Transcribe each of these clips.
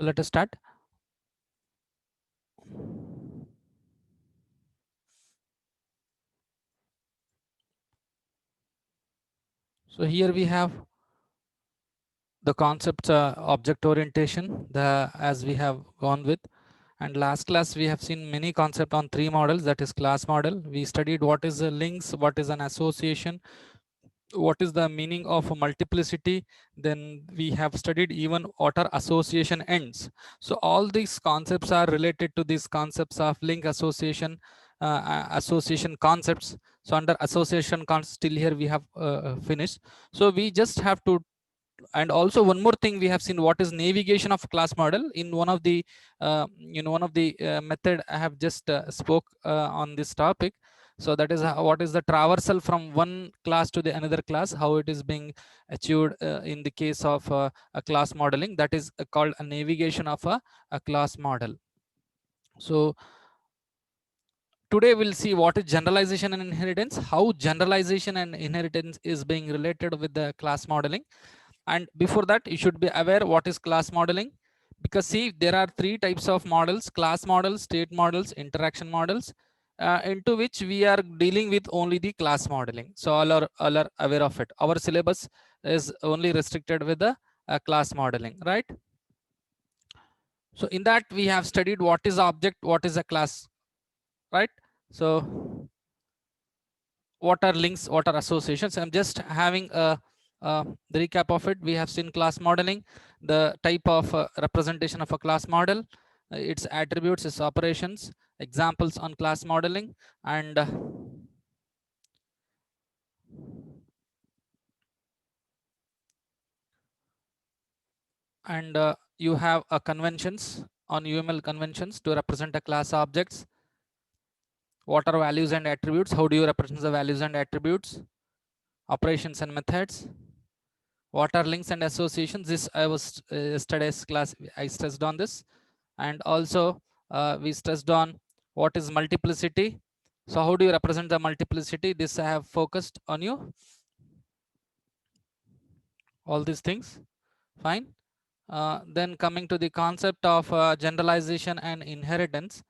Let us start. So here we have the concept object orientation, as we have gone with. And last class we have seen many concepts on three models, that is class model. We studied what is a links, what is an association, what is the meaning of a multiplicity. Then we have studied even what are association ends. So all these concepts are related to these concepts of link association, association concepts. So under association concepts till here we have finished. So we just have to, and also one more thing we have seen, what is navigation of class model. In one of the method I have just spoke on this topic. So that is what is the traversal from one class to the another class, how it is being achieved in the case of a class modeling. That is called a navigation of a class model. So today we'll see what is generalization and inheritance, how generalization and inheritance is being related with the class modeling. And before that, you should be aware what is class modeling, because see, there are three types of models: class models, state models, interaction models, into which we are dealing with only the class modeling. So all are aware of it. Our syllabus is only restricted with the class modeling, right? So in that we have studied what is object, what is a class, right? So what are links, what are associations? I'm just having the recap of it. We have seen class modeling, the type of representation of a class model, its attributes, its operations, examples on class modeling, and you have conventions on UML conventions to represent a class objects. What are values and attributes? How do you represent the values and attributes? Operations and methods. What are links and associations? This I was yesterday's class I stressed on this. And also we stressed on what is multiplicity. So how do you represent the multiplicity? This I have focused on you, all these things. Fine. Then coming to the concept of generalization and inheritance.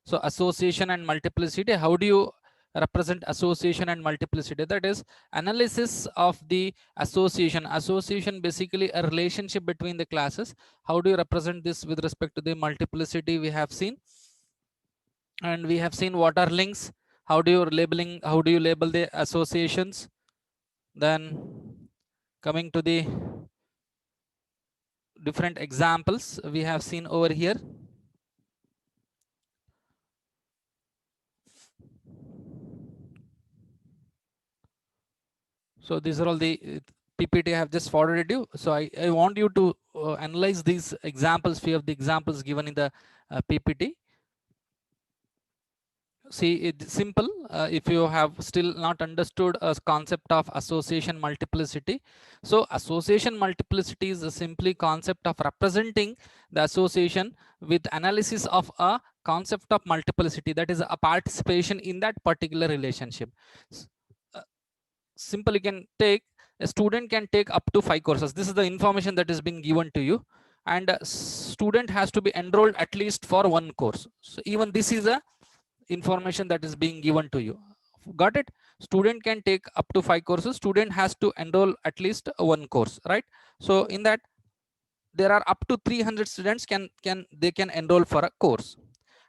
So association and multiplicity, how do you represent association and multiplicity? That is analysis of the association. Association basically a relationship between the classes. How do you represent this with respect to the multiplicity? We have seen, and we have seen what are links. How do you label the associations? Then coming to the different examples we have seen over here. So these are all the PPT I have just forwarded you. So I want you to analyze these examples, few of the examples given in the PPT. See, it's simple. If you have still not understood a concept of association multiplicity, so association multiplicity is a simply concept of representing the association with analysis of a concept of multiplicity, that is a participation in that particular relationship. Simple, you can take, a student can take up to 5 courses. This is the information that is being given to you, and a student has to be enrolled at least for one course. So even this is a information that is being given to you. Got it? Student can take up to 5 courses. Student has to enroll at least one course, right? So in that, there are up to 300 students can enroll for a course,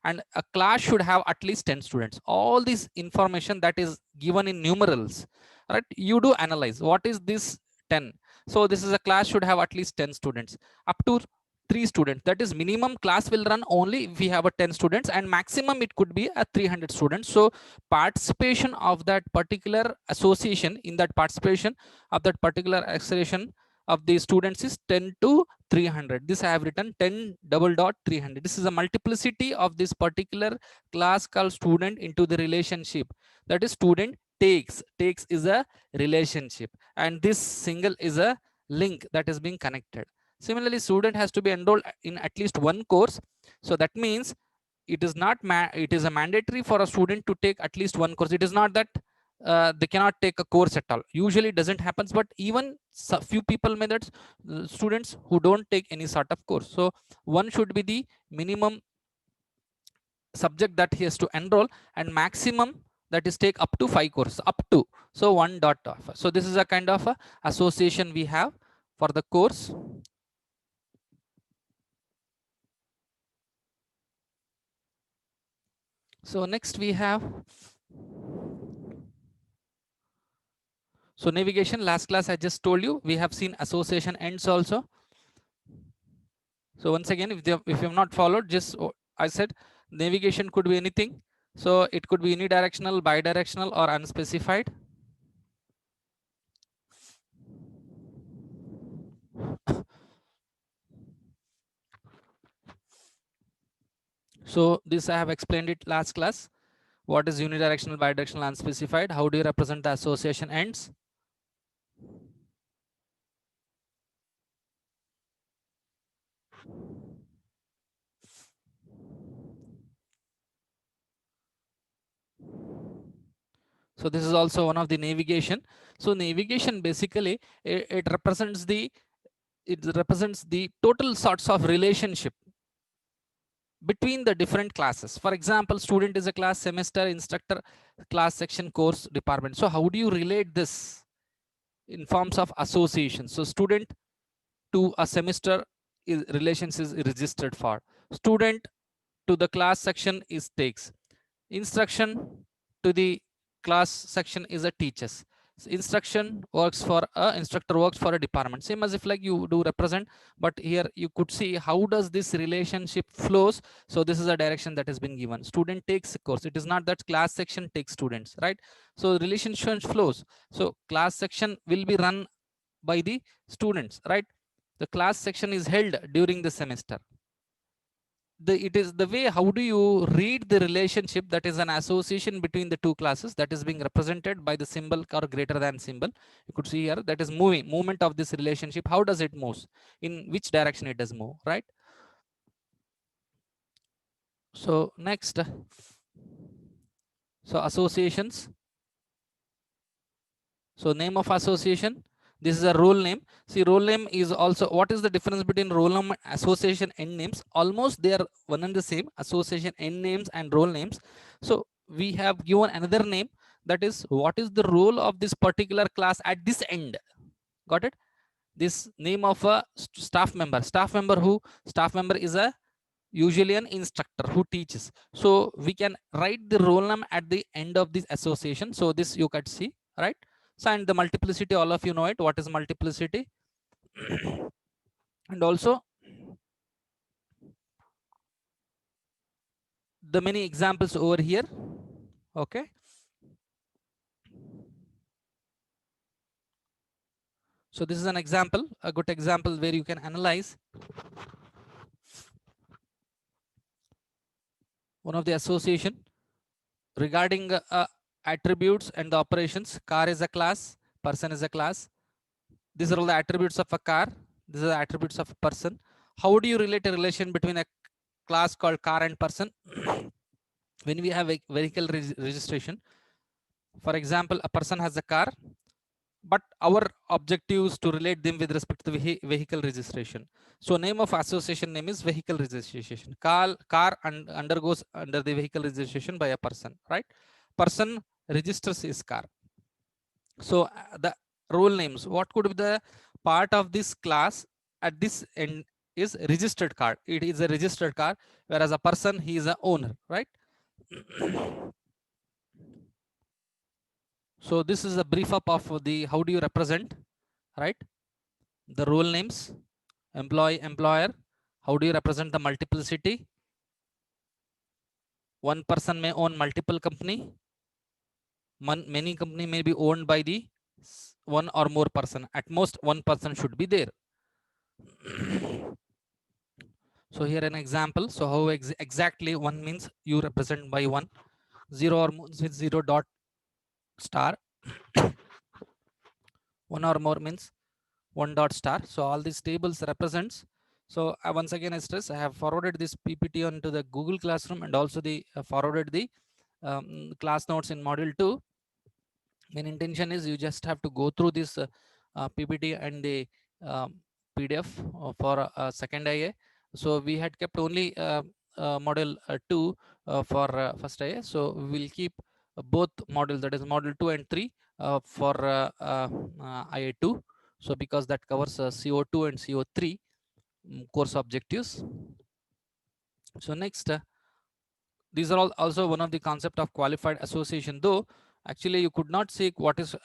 and a class should have at least 10 students. All this information that is given in numerals, right? You do analyze what is this 10. So this is a class should have at least 10 students, up to 3 students. That is minimum class will run only if we have a 10 students, and maximum it could be a 300 students. So participation of that particular association, in that participation of that particular acceleration of the students is 10 to 300. This I have written 10 double dot 300. This is a multiplicity of this particular class called student into the relationship. That is student takes. Takes is a relationship, and this single is a link that is being connected. Similarly, student has to be enrolled in at least one course. So that means it is not it is a mandatory for a student to take at least one course. It is not that they cannot take a course at all. Usually it doesn't happen, but even few people methods, students who don't take any sort of course. So one should be the minimum subject that he has to enroll, and maximum that is take up to 5 courses, up to. So one dot of. So this is a kind of a association we have for the course. So next we have, so navigation. Last class I just told you we have seen association ends also. So once again, if you have not followed, just I said navigation could be anything. So it could be unidirectional, bidirectional, or unspecified. So this I have explained it last class. What is unidirectional, bidirectional, unspecified? How do you represent the association ends? So this is also one of the navigation. So navigation basically it represents the total sorts of relationship between the different classes. For example, student is a class, semester, instructor, class, section, course, department. So how do you relate this in forms of association? So student to a semester is relations is registered for. Student to the class section is takes. Instruction to the class section is a teachers. So instruction works for a instructor works for a department. Same as if like you do represent, but here you could see how does this relationship flows. So this is a direction that has been given. Student takes a course. It is not that class section takes students, right? So relationship flows. So class section will be run by the students, right? The class section is held during the semester. It is the way how do you read the relationship, that is an association between the two classes, that is being represented by the symbol or greater than symbol. You could see here that is movement of this relationship. How does it moves? In which direction it does move, right? So next, so associations. So name of association, this is a role name. See, role name is also, what is the difference between role name and association end names? Almost they are one and the same, association end names and role names. So we have given another name, that is what is the role of this particular class at this end. Got it? This name of a staff member. Staff member is a usually an instructor who teaches. So we can write the role name at the end of this association. So this you can see, right? So, and the multiplicity, all of you know it. What is multiplicity? And also the many examples over here. Okay. So this is an example, a good example where you can analyze one of the association regarding attributes and the operations. Car is a class, person is a class. These are all the attributes of a car. These are the attributes of a person. How do you relate a relation between a class called car and person? When we have a vehicle registration, for example, a person has a car, but our objective is to relate them with respect to the vehicle registration. So name of association name is vehicle registration. Car undergoes under the vehicle registration by a person, right? Person registers his car. So the role names, what could be the part of this class at this end is registered car. It is a registered car, whereas a person, he is a owner, right? So this is a brief up of the how do you represent, right? The role names, employee, employer. How do you represent the multiplicity? One person may own multiple company. Many company may be owned by the one or more person. At most one person should be there. So here an example. So how exactly one means you represent by one. Zero or more with zero dot star. One or more means one dot star. So all these tables represents. So once again I stress, I have forwarded this PPT onto the Google Classroom, and also the forwarded the class notes in module 2. Main intention is you just have to go through this PPT and the um, PDF for second IA. So we had kept only model 2 for first IA. So we will keep both models, that is model 2 and 3 for IA2. So because that covers CO2 and CO3 course objectives. So next, these are all also one of the concept of qualified association, though actually you could not say what is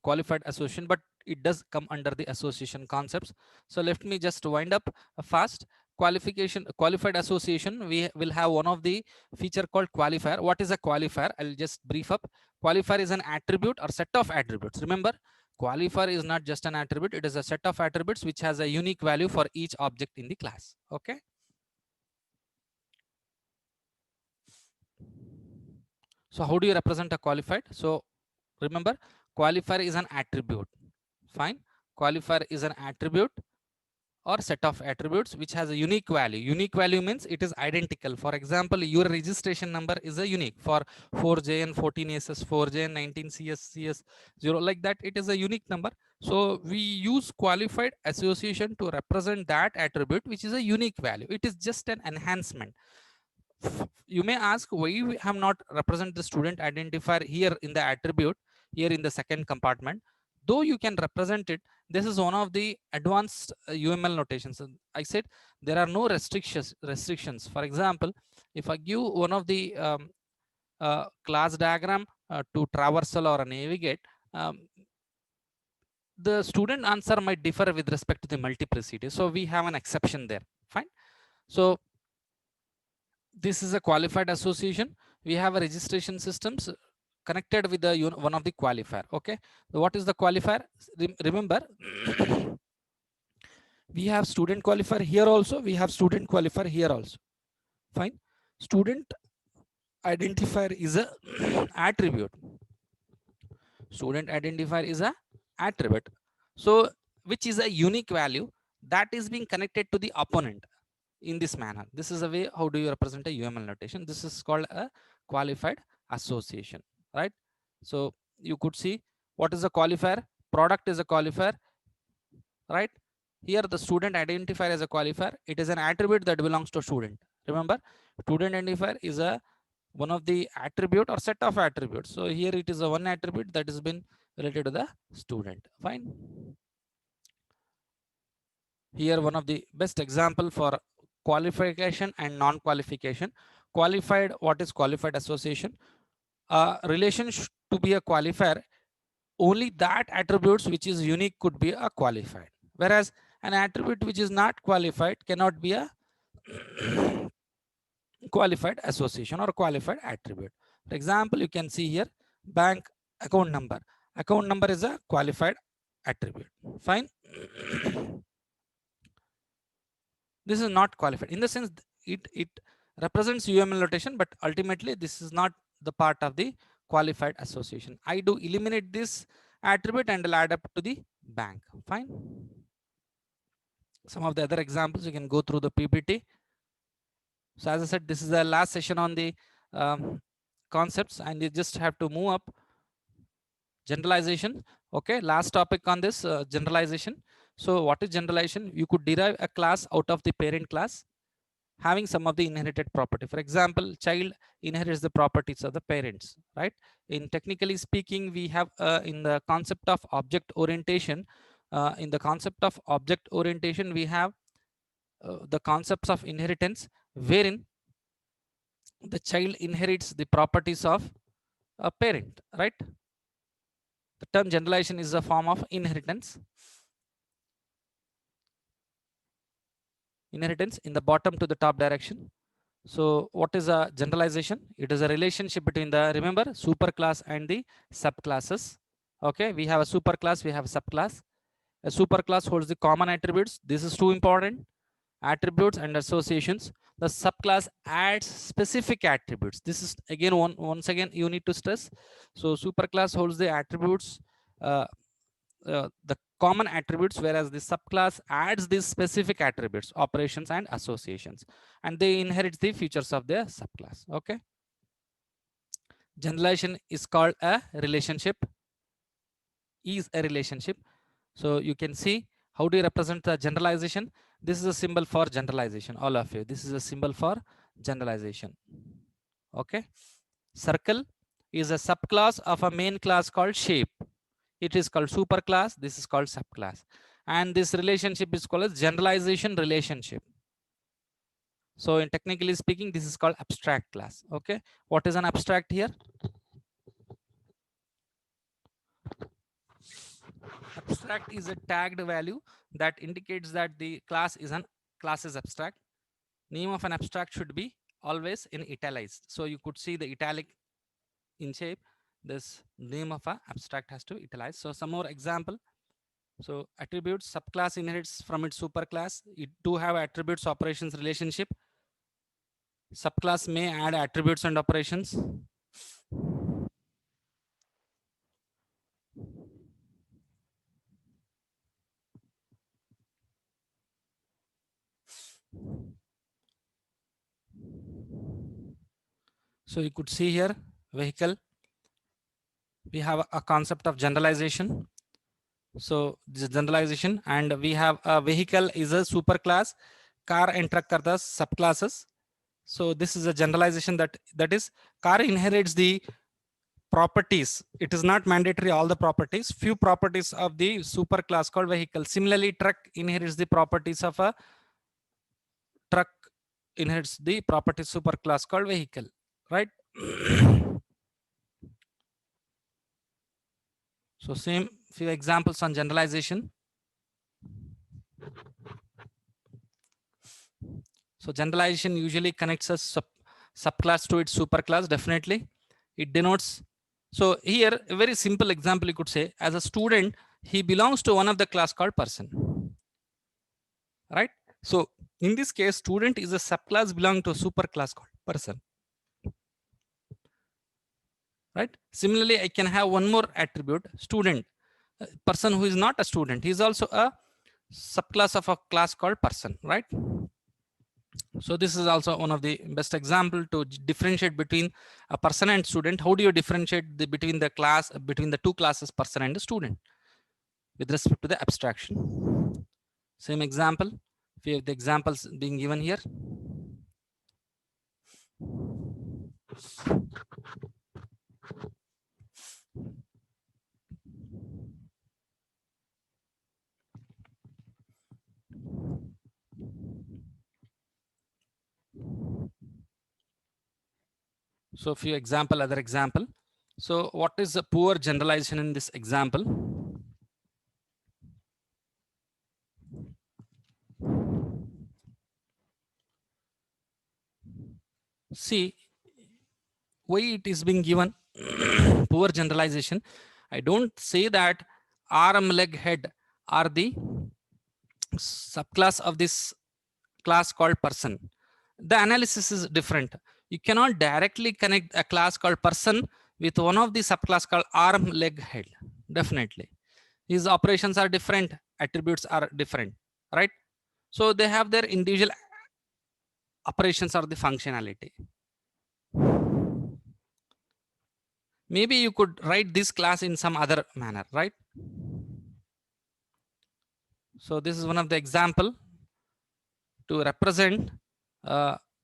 qualified association, but it does come under the association concepts. So let me just wind up fast. Qualified association, we will have one of the feature called qualifier. What is a qualifier? I'll just brief up. Qualifier is an attribute or set of attributes. Remember, qualifier is not just an attribute, it is a set of attributes which has a unique value for each object in the class. Okay. So how do you represent a qualified? So remember, qualifier is an attribute. Fine. Qualifier is an attribute or set of attributes which has a unique value. Unique value means it is identical. For example, your registration number is a unique for 4JN 14SS, 4JN 19CS, CS0, like that. It is a unique number. So we use qualified association to represent that attribute which is a unique value. It is just an enhancement. You may ask why we have not represent the student identifier here in the attribute, here in the second compartment, though you can represent it. This is one of the advanced UML notations. I said there are no restrictions. For example, if I give one of the class diagram to traversal or navigate, um, the student answer might differ with respect to the multiplicity, so we have an exception there. Fine. So this is a qualified association. We have a registration systems connected with the one of the qualifier. Okay. So what is the qualifier? Remember, we have student qualifier here also. We have student qualifier here also. Fine. Student identifier is a attribute. Student identifier is a attribute. So which is a unique value that is being connected to the opponent in this manner. This is a way how do you represent a UML notation. This is called a qualified association, right? So you could see what is a qualifier. Product is a qualifier, right? Here the student identifier is a qualifier. It is an attribute that belongs to student. Remember, student identifier is a one of the attribute or set of attributes. So here it is a one attribute that has been related to the student. Fine. Here one of the best example for qualification and non-qualification. Qualified, what is qualified association? Relation to be a qualifier, only that attributes which is unique could be a qualified, whereas an attribute which is not qualified cannot be a qualified association or qualified attribute. For example, you can see here bank account number. Account number is a qualified attribute. Fine. This is not qualified in the sense it represents UML notation, but ultimately this is not the part of the qualified association. I do eliminate this attribute and I'll add up to the bank. Fine. Some of the other examples you can go through the PPT. So as I said, this is the last session on the concepts, and you just have to move up. Generalization. Okay, last topic on this generalization. So what is generalization? You could derive a class out of the parent class having some of the inherited property. For example, child inherits the properties of the parents, right? In technically speaking, we have in the concept of object orientation, we have the concepts of inheritance, wherein the child inherits the properties of a parent, right? The term generalization is a form of inheritance. Inheritance in the bottom to the top direction. So what is a generalization? It is a relationship between the, remember, superclass and the subclasses. Okay, we have a superclass, we have a subclass. A superclass holds the common attributes. This is too important. Attributes and associations. The subclass adds specific attributes. This is again once again you need to stress. So superclass holds the attributes, the common attributes, whereas the subclass adds these specific attributes, operations and associations, and they inherit the features of their subclass. Okay. Generalization is called a relationship. is a relationship. So you can see how do you represent the generalization. This is a symbol for generalization, all of you. This is a symbol for generalization. Okay. Circle is a subclass of a main class called shape. It is called superclass. This is called subclass. And this relationship is called as generalization relationship. So in technically speaking, this is called abstract class. Okay. What is an abstract here? Abstract is a tagged value that indicates that the class is abstract. Name of an abstract should be always in italicized. So you could see the italic in shape. This name of a abstract has to italize. So some more example. So attributes, subclass inherits from its superclass. It do have attributes operations relationship. Subclass may add attributes and operations. So you could see here vehicle. We have a concept of generalization. So this is generalization, and we have a vehicle is a superclass. Car and truck are the subclasses. So this is a generalization that is car inherits the properties. It is not mandatory all the properties. Few properties of the superclass called vehicle. Similarly, truck inherits the properties of a truck inherits the property superclass called vehicle, right? So same few examples on generalization. So generalization usually connects a subclass to its superclass. Definitely, it denotes. So here, a very simple example you could say, as a student, he belongs to one of the class called person, right? So in this case, student is a subclass belonging to a superclass called person, right? Similarly, I can have one more attribute, student, person who is not a student. He is also a subclass of a class called person, right? So this is also one of the best example to differentiate between a person and student. How do you differentiate between the class, between the two classes, person and the student, with respect to the abstraction? Same example, we have the examples being given here. So few example, other example. So what is a poor generalization in this example? See, why it is being given poor generalization. I don't say that arm, leg, head are the subclass of this class called person. The analysis is different. You cannot directly connect a class called person with one of the subclass called arm, leg, head. Definitely. These operations are different, attributes are different, right? So they have their individual operations or the functionality. Maybe you could write this class in some other manner, right? So this is one of the example to represent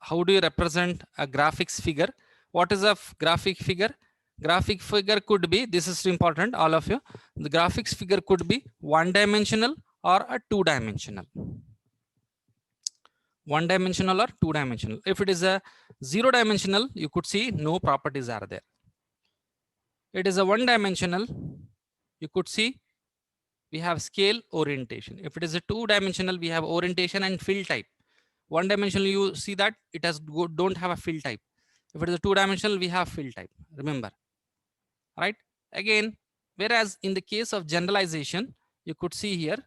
how do you represent a graphics figure. What is a graphic figure? Graphic figure could be, this is important, all of you, the graphics figure could be one dimensional or a two dimensional. One dimensional or two dimensional. If it is a zero dimensional, you could see no properties are there. It is a one dimensional, you could see we have scale, orientation. If it is a two dimensional, we have orientation and fill type. One dimensional, you see that it has don't have a fill type. If it is a two dimensional, we have fill type, remember, right? Again, whereas in the case of generalization, you could see here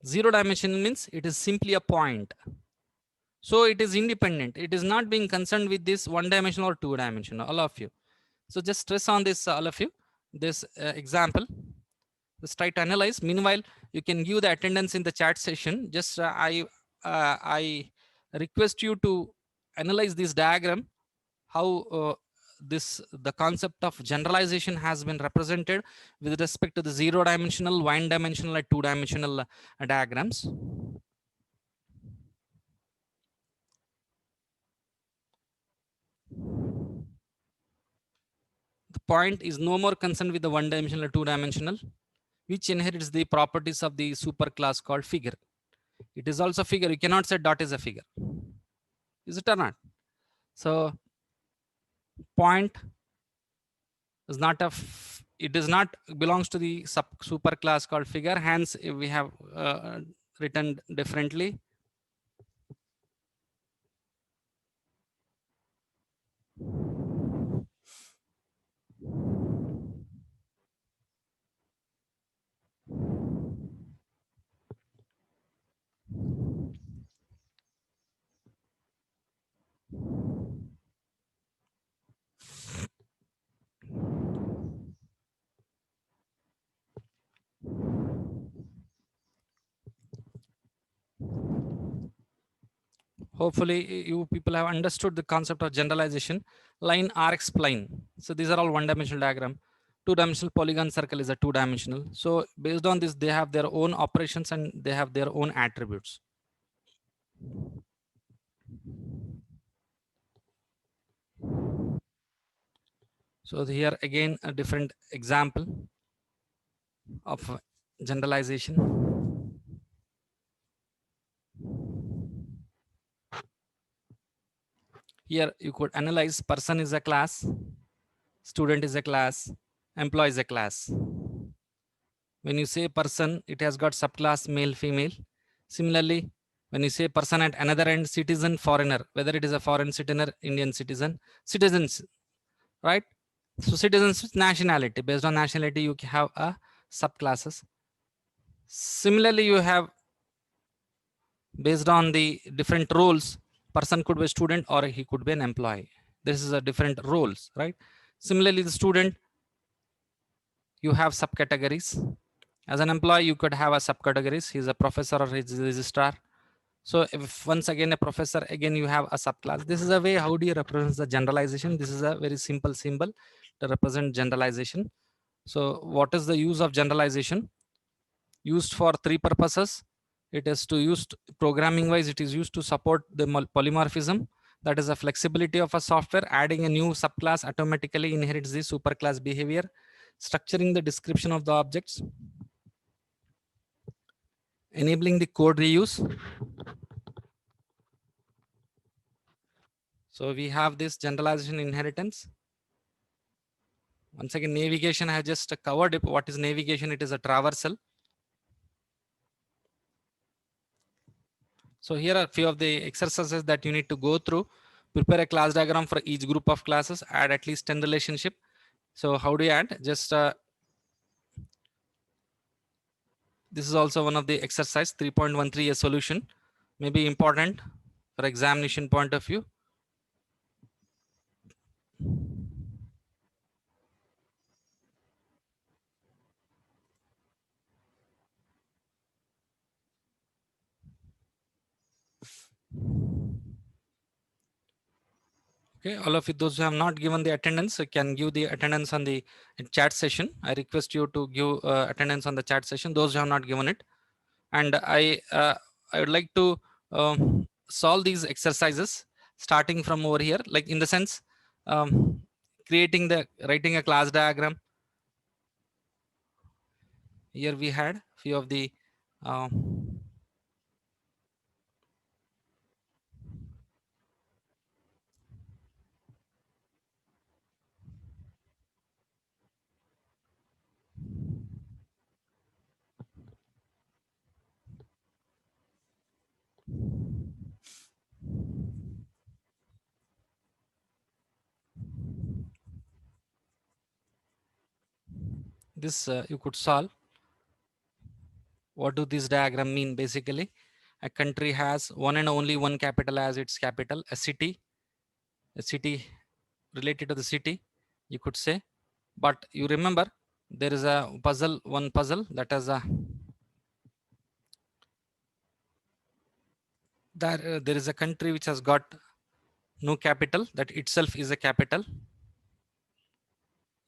zero dimensional means it is simply a point. So it is independent. It is not being concerned with this one dimensional or two dimensional, all of you. So just stress on this, all of you, this example. Let's try to analyze. Meanwhile, you can give the attendance in the chat session. Just I request you to analyze this diagram, how the concept of generalization has been represented with respect to the 0-dimensional, 1-dimensional, and 2-dimensional diagrams. The point is no more concerned with the 1-dimensional or 2-dimensional, which inherits the properties of the superclass called figure. It is also figure. You cannot say dot is a figure. Is it or not? So point is not a it is not belongs to the superclass called figure. Hence we have written differently. Hopefully you people have understood the concept of generalization. Line Rx plane. So these are all 1-dimensional diagram. 2-dimensional polygon circle is a 2-dimensional. So based on this, they have their own operations and they have their own attributes. So here again a different example of generalization. Here you could analyze person is a class, student is a class, employee is a class. When you say person, it has got subclass male, female. Similarly, when you say person at another end, citizen, foreigner, whether it is a foreign citizen, Indian citizen, citizens, right? So citizens nationality, based on nationality, you have a subclasses. Similarly, you have based on the different roles, person could be a student or he could be an employee. This is a different roles, right? Similarly, the student, you have subcategories. As an employee, you could have a subcategories. He's a professor or he's a registrar. So if once again a professor, again you have a subclass. This is a way how do you represent the generalization. This is a very simple symbol to represent generalization. So what is the use of generalization? Used for three purposes. It is to use programming wise, it is used to support the polymorphism. That is a flexibility of a software. Adding a new subclass automatically inherits the superclass behavior. Structuring the description of the objects. Enabling the code reuse. So we have this generalization inheritance. Once again, navigation I have just covered it. What is navigation? It is a traversal. So here are a few of the exercises that you need to go through. Prepare a class diagram for each group of classes. Add at least 10 relationship. So how do you add? Just this is also one of the exercise 3.13, a solution may be important for examination point of view. Okay, all of you, those who have not given the attendance, can give the attendance on the chat session. I request you to give attendance on the chat session, those who have not given it. And I would like to solve these exercises starting from over here, like in the sense writing a class diagram. Here we had few of the this you could solve. What do this diagram mean? Basically, a country has one and only one capital as its capital. A city related to the city, you could say. But you remember there is a one puzzle that is a there is a country which has got no capital, that itself is a capital.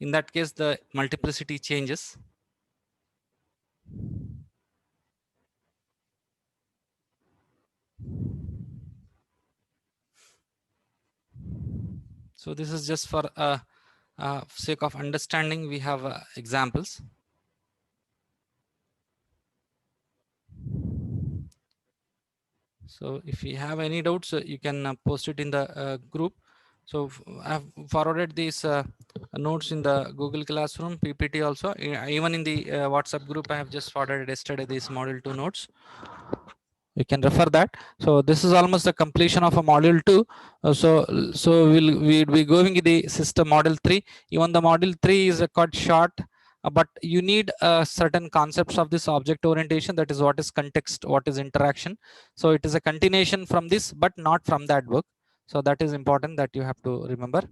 In that case, the multiplicity changes. So this is just for sake of understanding. We have examples. So if you have any doubts, you can post it in the group. So I've forwarded these notes in the Google Classroom PPT also. Even in the WhatsApp group, I have just forwarded yesterday these module 2 notes. You can refer that. So this is almost the completion of a module 2. So we'll be going in the system model 3. Even the module 3 is quite short, but you need certain concepts of this object orientation. That is what is context, what is interaction. So it is a continuation from this, but not from that book. So that is important that you have to remember.